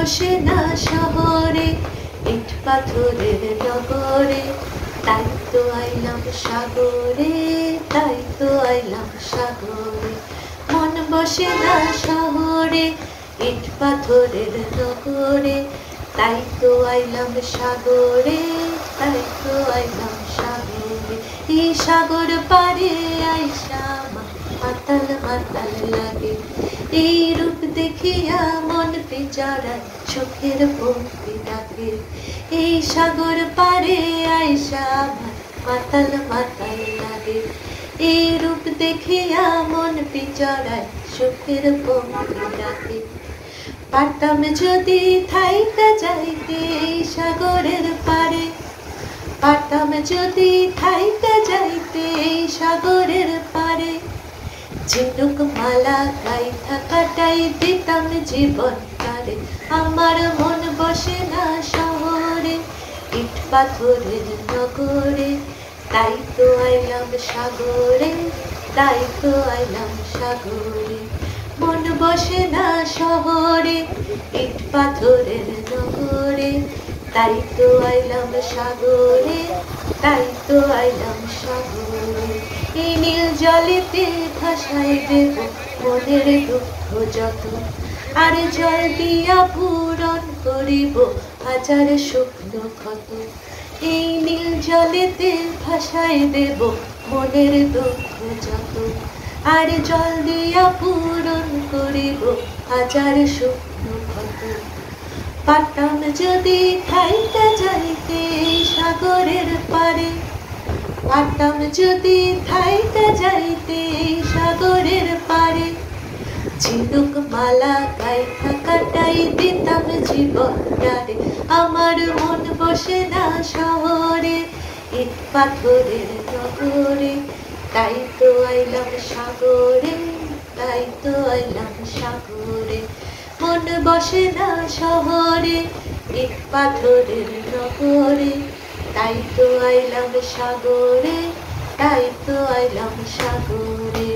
বসে না শহরে, ইট পাথরের নগরে, তাই তো আইলাম সাগরে, তাই তো আইলাম সাগরে। মন বসে না শহরে, ইট পাথরের নগরে, তাই তো আইলাম সাগরে, তাই তো আইলাম সাগরে। এই সাগর পারে আইসা মাতাল মাতাল লাগে, এই রূপ দেখিয়া মন পিচারায় চোখের পঙ্ক্তি ডাকে। এই সাগর পারে আইসা মাতাল মাতাল লাগে, এই রূপ দেখিয়া মন পিচারায় চোখের পঙ্ক্তি ডাকে। পারতাম যদি থাইকা যাইতে এই সাগরের পারে, পারতাম যদি থাইকা যাইতে এই সাগরের পারে, ঝিনুক মালা গাইথা কাটাই দিতাম জীবনটারে। আমার মন বসে না শহরে, ইট পাথরের নগরে, তাই তো আইলাম সাগরে, তাই তো আইলাম সাগরে। মন বসে না শহরে, ইট পাথরের নগরে, তাই তো আইলাম সাগরে, তাই তো আইলাম সাগরে। এই নীল জলেতে ভাসাই দেব মনের দুঃখ যত, আর জল দিয়া পূরণ করিব হাজার শুকনো ক্ষত। এই নীল জলেতে ভাসাই দেব মনের দুঃখ যত, আর জল দিয়া পূরণ করিব হাজার শুকনো ক্ষত। পারতাম যদি থাইকা যাইতে এই সাগরের পারে, পারতাম যদি থাইকা যাইতে এই সাগরের পারে, ঝিনুক মালা গাইথা কাটাই দিতাম জীবনটারে। আমার মন বসে না শহরে, ইট পাথরের নগরে, তাই তো আইলাম সাগরে, তাই তো আইলাম সাগরে। মন বসে না শহরে, ইট পাথরের নগরে, তাই তো আইলাম সাগরে, তাই তো আইলাম সাগরে।